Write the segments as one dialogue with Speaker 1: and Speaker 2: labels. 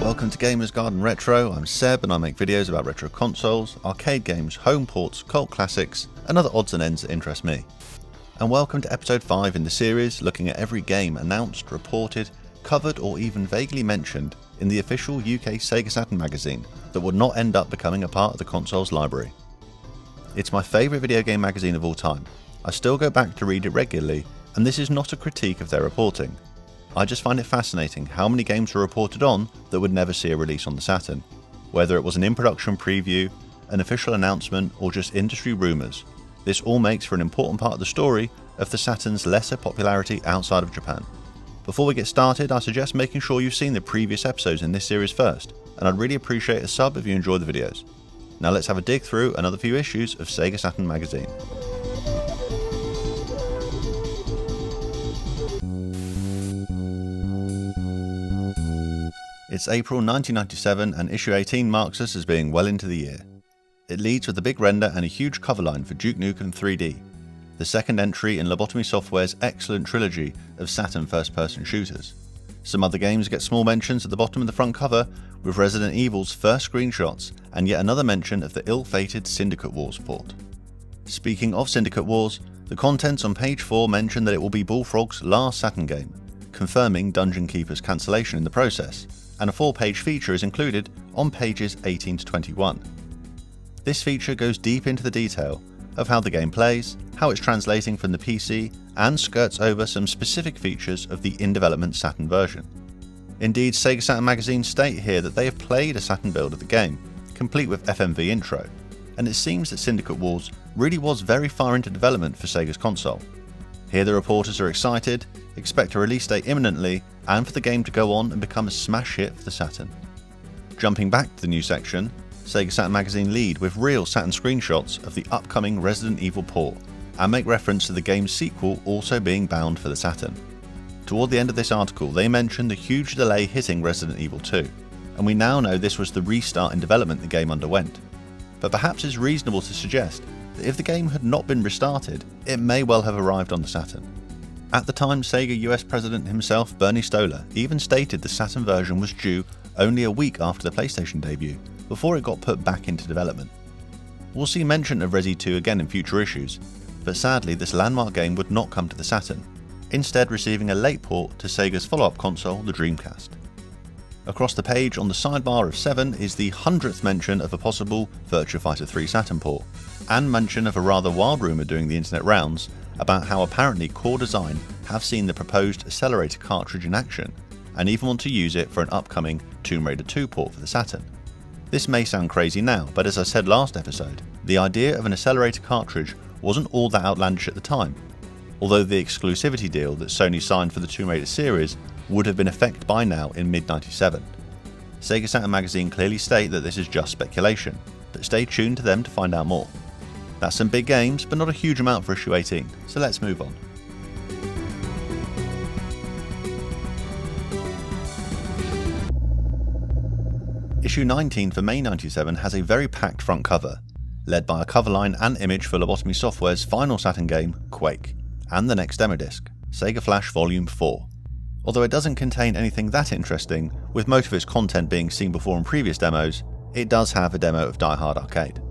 Speaker 1: Welcome to Gamers Garden Retro. I'm Seb and I make videos about retro consoles, arcade games, home ports, cult classics, and other odds and ends that interest me. And welcome to episode 5 in the series, looking at every game announced, reported, covered or even vaguely mentioned in the official UK Sega Saturn Magazine that would not end up becoming a part of the console's library. It's my favourite video game magazine of all time. I still go back to read it regularly, and this is not a critique of their reporting. I just find it fascinating how many games were reported on that would never see a release on the Saturn. Whether it was an in-production preview, an official announcement, or just industry rumours, this all makes for an important part of the story of the Saturn's lesser popularity outside of Japan. Before we get started, I suggest making sure you've seen the previous episodes in this series first, and I'd really appreciate a sub if you enjoy the videos. Now let's have a dig through another few issues of Sega Saturn Magazine. It's April 1997 and issue 18 marks us as being well into the year. It leads with a big render and a huge cover line for Duke Nukem 3D, the second entry in Lobotomy Software's excellent trilogy of Saturn first-person shooters. Some other games get small mentions at the bottom of the front cover, with Resident Evil's first screenshots and yet another mention of the ill-fated Syndicate Wars port. Speaking of Syndicate Wars, the contents on page 4 mention that it will be Bullfrog's last Saturn game, confirming Dungeon Keeper's cancellation in the process, and a 4-page feature is included on pages 18 to 21. This feature goes deep into the detail of how the game plays, how it's translating from the PC, and skirts over some specific features of the in-development Saturn version. Indeed, Sega Saturn Magazine state here that they have played a Saturn build of the game, complete with FMV intro, and it seems that Syndicate Wars really was very far into development for Sega's console. Here the reporters are excited, expect a release date imminently, and for the game to go on and become a smash hit for the Saturn. Jumping back to the new section, Sega Saturn Magazine lead with real Saturn screenshots of the upcoming Resident Evil port, and make reference to the game's sequel also being bound for the Saturn. Toward the end of this article, they mention the huge delay hitting Resident Evil 2, and we now know this was the restart in development the game underwent. But perhaps it's reasonable to suggest that if the game had not been restarted, it may well have arrived on the Saturn. At the time, Sega US President himself, Bernie Stolar, even stated the Saturn version was due only a week after the PlayStation debut, before it got put back into development. We'll see mention of Resi 2 again in future issues, but sadly this landmark game would not come to the Saturn, instead receiving a late port to Sega's follow-up console, the Dreamcast. Across the page on the sidebar of 7 is the 100th mention of a possible Virtua Fighter 3 Saturn port, and mention of a rather wild rumour doing the internet rounds about how apparently Core Design have seen the proposed accelerator cartridge in action, and even want to use it for an upcoming Tomb Raider 2 port for the Saturn. This may sound crazy now, but as I said last episode, the idea of an accelerator cartridge wasn't all that outlandish at the time, although the exclusivity deal that Sony signed for the Tomb Raider series would have been effect by now in mid-97. Sega Saturn Magazine clearly state that this is just speculation, but stay tuned to them to find out more. That's some big games, but not a huge amount for issue 18, so let's move on. Issue 19 for May 97 has a very packed front cover, led by a cover line and image for Lobotomy Software's final Saturn game, Quake, and the next demo disc, Sega Flash Volume 4. Although it doesn't contain anything that interesting, with most of its content being seen before in previous demos, it does have a demo of Die Hard Arcade.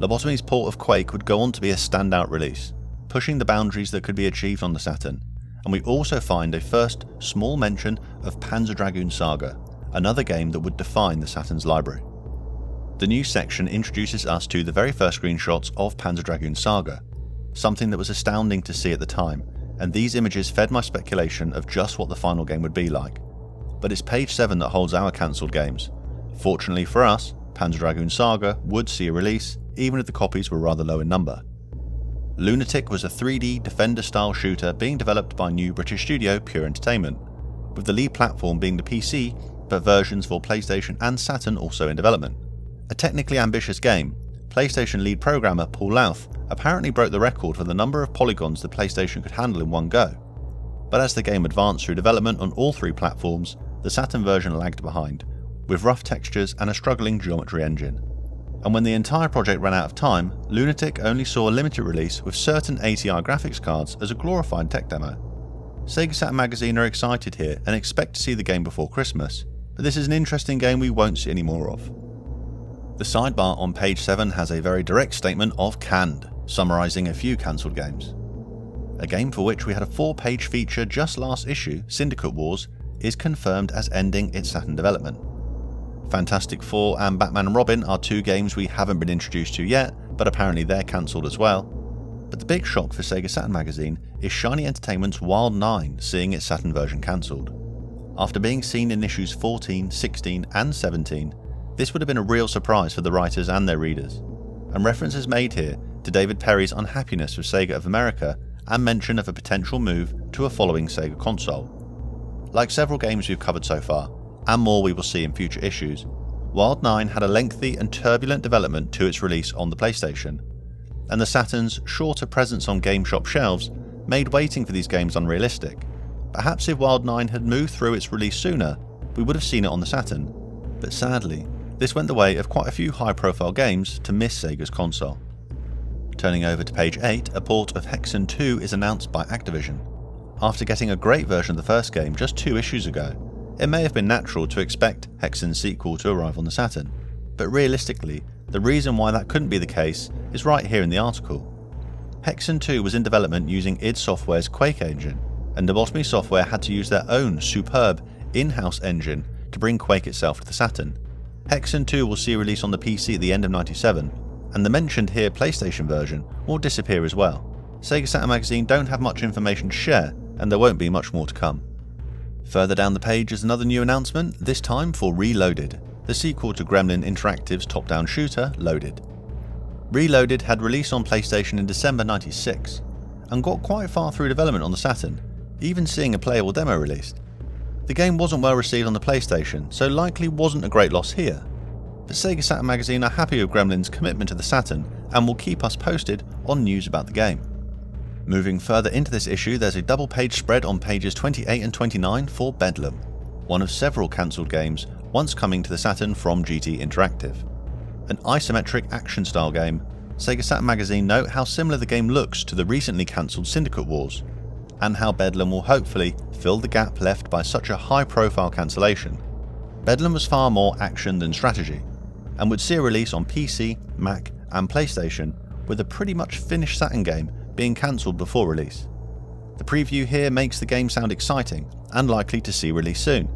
Speaker 1: Lobotomy's port of Quake would go on to be a standout release, pushing the boundaries that could be achieved on the Saturn, and we also find a first small mention of Panzer Dragoon Saga, another game that would define the Saturn's library. The new section introduces us to the very first screenshots of Panzer Dragoon Saga, something that was astounding to see at the time, and these images fed my speculation of just what the final game would be like. But it's page 7 that holds our cancelled games. Fortunately for us, Panzer Dragoon Saga would see a release, even if the copies were rather low in number. Lunatic was a 3D Defender-style shooter being developed by new British studio Pure Entertainment, with the lead platform being the PC, but versions for PlayStation and Saturn also in development. A technically ambitious game, PlayStation lead programmer Paul Louth apparently broke the record for the number of polygons the PlayStation could handle in one go. But as the game advanced through development on all 3 platforms, the Saturn version lagged behind, with rough textures and a struggling geometry engine. And when the entire project ran out of time, Lunatic only saw a limited release with certain ATI graphics cards as a glorified tech demo. Sega Saturn Magazine are excited here and expect to see the game before Christmas, but this is an interesting game we won't see any more of. The sidebar on page 7 has a very direct statement of canned, summarising a few cancelled games. A game for which we had a 4-page feature just last issue, Syndicate Wars, is confirmed as ending its Saturn development. Fantastic Four and Batman and Robin are 2 games we haven't been introduced to yet, but apparently they're cancelled as well. But the big shock for Sega Saturn Magazine is Shiny Entertainment's Wild 9 seeing its Saturn version cancelled. After being seen in issues 14, 16 and 17, this would have been a real surprise for the writers and their readers, and reference is made here to David Perry's unhappiness with Sega of America and mention of a potential move to a following Sega console. Like several games we've covered so far, and more we will see in future issues, Wild 9 had a lengthy and turbulent development to its release on the PlayStation, and the Saturn's shorter presence on game shop shelves made waiting for these games unrealistic. Perhaps if Wild 9 had moved through its release sooner, we would have seen it on the Saturn, but sadly, this went the way of quite a few high-profile games to miss Sega's console. Turning over to page 8, a port of Hexen 2 is announced by Activision. After getting a great version of the first game just 2 issues ago, it may have been natural to expect Hexen's sequel to arrive on the Saturn, but realistically, the reason why that couldn't be the case is right here in the article. Hexen 2 was in development using id Software's Quake engine, and Lobotomy Software had to use their own superb in-house engine to bring Quake itself to the Saturn. Hexen 2 will see a release on the PC at the end of '97, and the mentioned here PlayStation version will disappear as well. Sega Saturn Magazine don't have much information to share, and there won't be much more to come. Further down the page is another new announcement, this time for Reloaded, the sequel to Gremlin Interactive's top-down shooter, Loaded. Reloaded had released on PlayStation in December '96, and got quite far through development on the Saturn, even seeing a playable demo released. The game wasn't well received on the PlayStation, so likely wasn't a great loss here. But Sega Saturn Magazine are happy with Gremlin's commitment to the Saturn and will keep us posted on news about the game. Moving further into this issue, there's a double-page spread on pages 28 and 29 for Bedlam, one of several cancelled games once coming to the Saturn from GT Interactive. An isometric action-style game, Sega Saturn Magazine note how similar the game looks to the recently cancelled Syndicate Wars, and how Bedlam will hopefully fill the gap left by such a high-profile cancellation. Bedlam was far more action than strategy, and would see a release on PC, Mac and PlayStation, with a pretty much finished Saturn game being cancelled before release. The preview here makes the game sound exciting and likely to see release soon.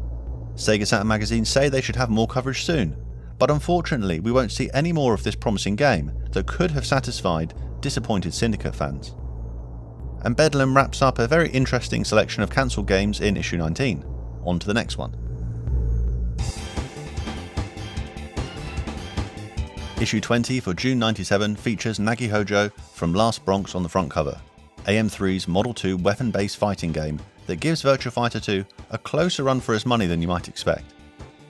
Speaker 1: Sega Saturn Magazine say they should have more coverage soon, but unfortunately we won't see any more of this promising game that could have satisfied disappointed Syndicate fans. And Bedlam wraps up a very interesting selection of cancelled games in issue 19. On to the next one. Issue 20 for June '97 features Nagi Hojo from Last Bronx on the front cover, AM3's Model 2 weapon-based fighting game that gives Virtua Fighter 2 a closer run for its money than you might expect.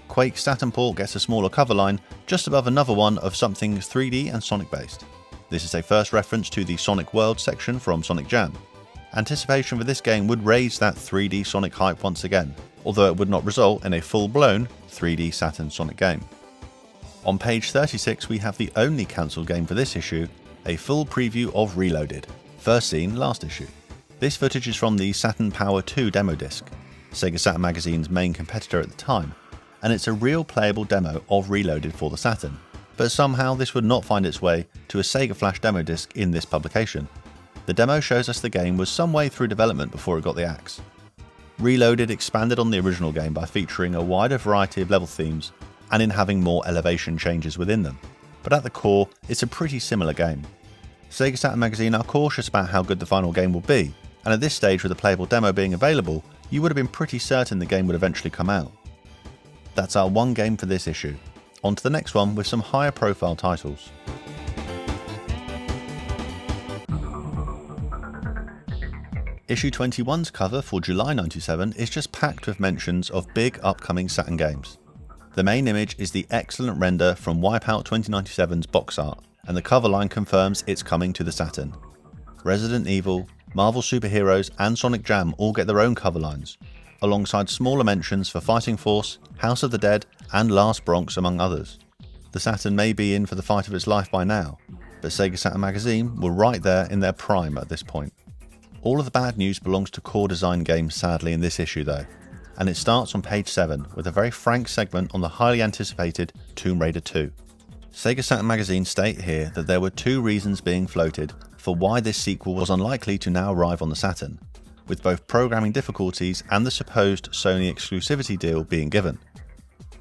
Speaker 1: Quake Saturn port gets a smaller cover line just above another one of something 3D and Sonic based. This is a first reference to the Sonic World section from Sonic Jam. Anticipation for this game would raise that 3D Sonic hype once again, although it would not result in a full-blown 3D Saturn Sonic game. On page 36 we have the only cancelled game for this issue, a full preview of Reloaded, first seen last issue. This footage is from the Saturn Power 2 demo disc, Sega Saturn Magazine's main competitor at the time, and it's a real playable demo of Reloaded for the Saturn, but somehow this would not find its way to a Sega Flash demo disc in this publication. The demo shows us the game was some way through development before it got the axe. Reloaded expanded on the original game by featuring a wider variety of level themes and in having more elevation changes within them, but at the core it's a pretty similar game. Sega Saturn Magazine are cautious about how good the final game will be, and at this stage with a playable demo being available, you would have been pretty certain the game would eventually come out. That's our one game for this issue. On to the next one with some higher profile titles. Issue 21's cover for July '97 is just packed with mentions of big upcoming Saturn games. The main image is the excellent render from Wipeout 2097's box art, and the cover line confirms it's coming to the Saturn. Resident Evil, Marvel Superheroes and Sonic Jam all get their own cover lines, alongside smaller mentions for Fighting Force, House of the Dead and Last Bronx among others. The Saturn may be in for the fight of its life by now, but Sega Saturn Magazine were right there in their prime at this point. All of the bad news belongs to Core Design Games sadly in this issue though. and it starts on page 7 with a very frank segment on the highly anticipated Tomb Raider 2. Sega Saturn Magazine state here that there were 2 reasons being floated for why this sequel was unlikely to now arrive on the Saturn, with both programming difficulties and the supposed Sony exclusivity deal being given.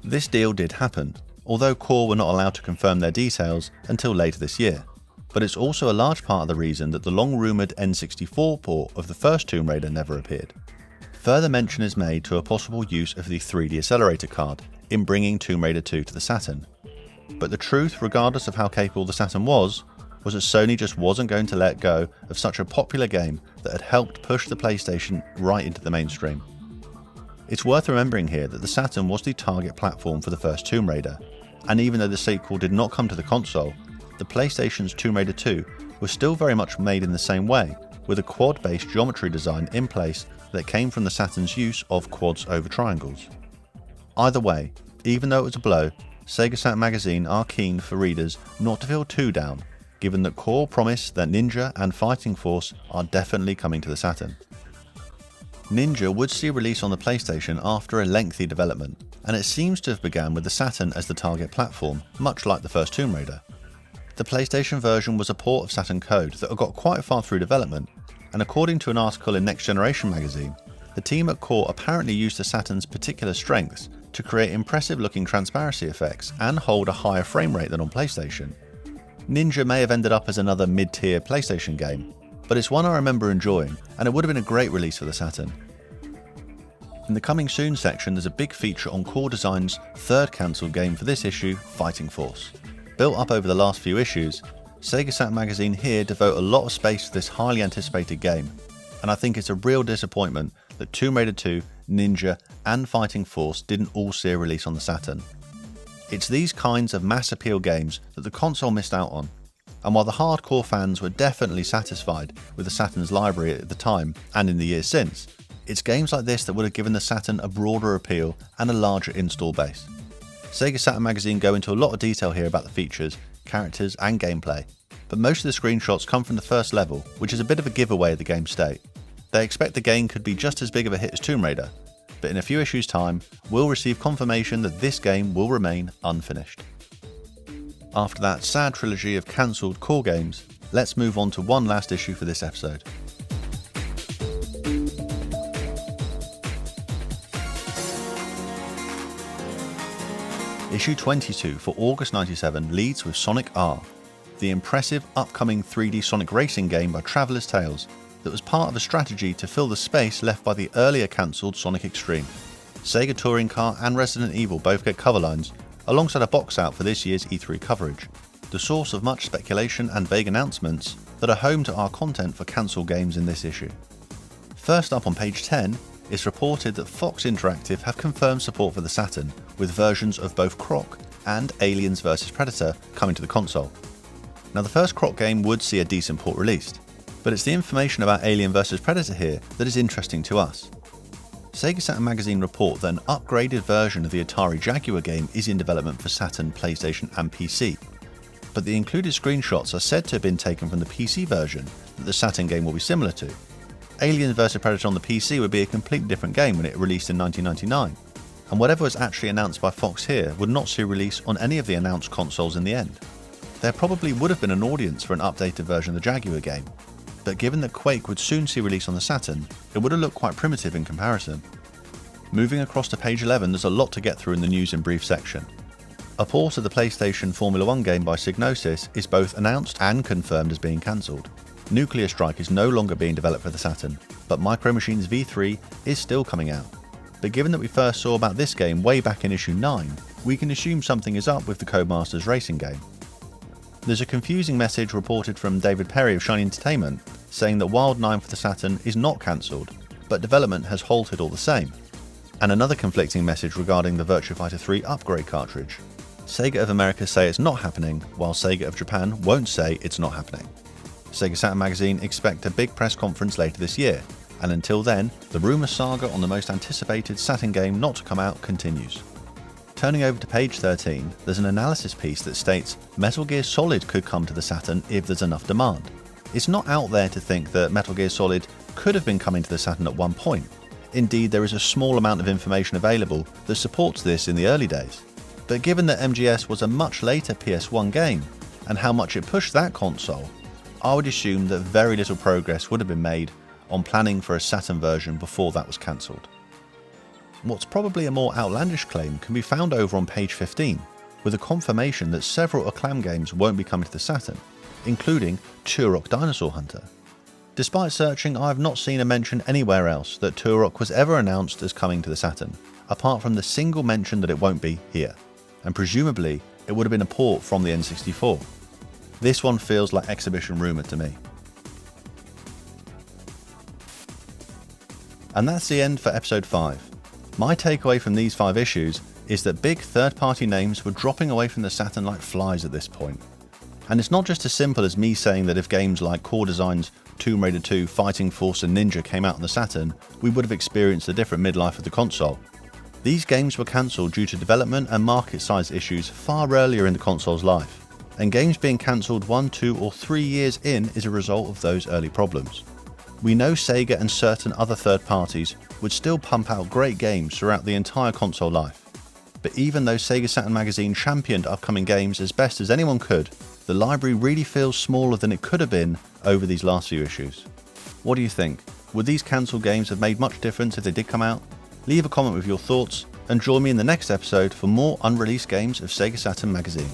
Speaker 1: This deal did happen, although Core were not allowed to confirm their details until later this year, but it's also a large part of the reason that the long-rumoured N64 port of the first Tomb Raider never appeared. Further mention is made to a possible use of the 3D accelerator card in bringing Tomb Raider 2 to the Saturn. But the truth, regardless of how capable the Saturn was that Sony just wasn't going to let go of such a popular game that had helped push the PlayStation right into the mainstream. It's worth remembering here that the Saturn was the target platform for the first Tomb Raider, and even though the sequel did not come to the console, the PlayStation's Tomb Raider 2 was still very much made in the same way, with a quad-based geometry design in place that came from the Saturn's use of quads over triangles. Either way, even though it was a blow, Sega Saturn Magazine are keen for readers not to feel too down, given that Core promised that Ninja and Fighting Force are definitely coming to the Saturn. Ninja would see release on the PlayStation after a lengthy development, and it seems to have begun with the Saturn as the target platform, much like the first Tomb Raider. The PlayStation version was a port of Saturn code that had got quite far through development, and according to an article in Next Generation magazine, the team at Core apparently used the Saturn's particular strengths to create impressive looking transparency effects and hold a higher frame rate than on PlayStation. Ninja may have ended up as another mid-tier PlayStation game, but it's one I remember enjoying, and it would have been a great release for the Saturn. In the Coming Soon section, there's a big feature on Core Design's third cancelled game for this issue, Fighting Force. Built up over the last few issues, Sega Saturn Magazine here devote a lot of space to this highly anticipated game, and I think it's a real disappointment that Tomb Raider 2, Ninja and Fighting Force didn't all see a release on the Saturn. It's these kinds of mass appeal games that the console missed out on, and while the hardcore fans were definitely satisfied with the Saturn's library at the time and in the years since, it's games like this that would have given the Saturn a broader appeal and a larger install base. Sega Saturn Magazine go into a lot of detail here about the features, characters and gameplay, but most of the screenshots come from the first level, which is a bit of a giveaway of the game's state. They expect the game could be just as big of a hit as Tomb Raider, but in a few issues' time, we'll receive confirmation that this game will remain unfinished. After that sad trilogy of cancelled Core games, let's move on to one last issue for this episode. Issue 22 for August 97 leads with Sonic R, the impressive upcoming 3D Sonic racing game by Traveller's Tales that was part of a strategy to fill the space left by the earlier cancelled Sonic Extreme. Sega Touring Car and Resident Evil both get cover lines, alongside a box art for this year's E3 coverage, the source of much speculation and vague announcements that are home to our content for cancelled games in this issue. First up on page 10, it's reported that Fox Interactive have confirmed support for the Saturn, with versions of both Croc and Aliens vs Predator coming to the console. Now the first Croc game would see a decent port released, but it's the information about Alien vs Predator here that is interesting to us. Sega Saturn Magazine report that an upgraded version of the Atari Jaguar game is in development for Saturn, PlayStation and PC, but the included screenshots are said to have been taken from the PC version that the Saturn game will be similar to. Alien vs Predator on the PC would be a completely different game when it released in 1999, and whatever was actually announced by Fox here would not see release on any of the announced consoles in the end. There probably would have been an audience for an updated version of the Jaguar game, but given that Quake would soon see release on the Saturn, it would have looked quite primitive in comparison. Moving across to page 11, there's a lot to get through in the news in brief section. A port of the PlayStation Formula 1 game by Psygnosis is both announced and confirmed as being cancelled. Nuclear Strike is no longer being developed for the Saturn, but Micro Machines V3 is still coming out. But given that we first saw about this game way back in issue 9, we can assume something is up with the Codemasters racing game. There's a confusing message reported from David Perry of Shiny Entertainment saying that Wild 9 for the Saturn is not cancelled, but development has halted all the same, and another conflicting message regarding the Virtua Fighter 3 upgrade cartridge. Sega of America say it's not happening, while Sega of Japan won't say it's not happening. Sega Saturn Magazine expect a big press conference later this year, and until then, the rumour saga on the most anticipated Saturn game not to come out continues. Turning over to page 13, there's an analysis piece that states Metal Gear Solid could come to the Saturn if there's enough demand. It's not out there to think that Metal Gear Solid could have been coming to the Saturn at one point, Indeed, there is a small amount of information available that supports this in the early days. But given that MGS was a much later PS1 game, and how much it pushed that console, I would assume that very little progress would have been made on planning for a Saturn version before that was cancelled. What's probably a more outlandish claim can be found over on page 15, with a confirmation that several Acclaim games won't be coming to the Saturn, including Turok Dinosaur Hunter. Despite searching, I have not seen a mention anywhere else that Turok was ever announced as coming to the Saturn, apart from the single mention that it won't be here, and presumably it would have been a port from the N64. This one feels like exhibition rumour to me. And that's the end for episode 5. My takeaway from these 5 issues is that big third-party names were dropping away from the Saturn like flies at this point. And it's not just as simple as me saying that if games like Core Design's Tomb Raider 2, Fighting Force and Ninja came out on the Saturn, we would have experienced a different midlife of the console. These games were cancelled due to development and market size issues far earlier in the console's life, and games being cancelled 1, 2 or 3 years in is a result of those early problems. We know Sega and certain other third parties would still pump out great games throughout the entire console life. But even though Sega Saturn Magazine championed upcoming games as best as anyone could, the library really feels smaller than it could have been over these last few issues. What do you think? Would these cancelled games have made much difference if they did come out? Leave a comment with your thoughts and join me in the next episode for more unreleased games of Sega Saturn Magazine.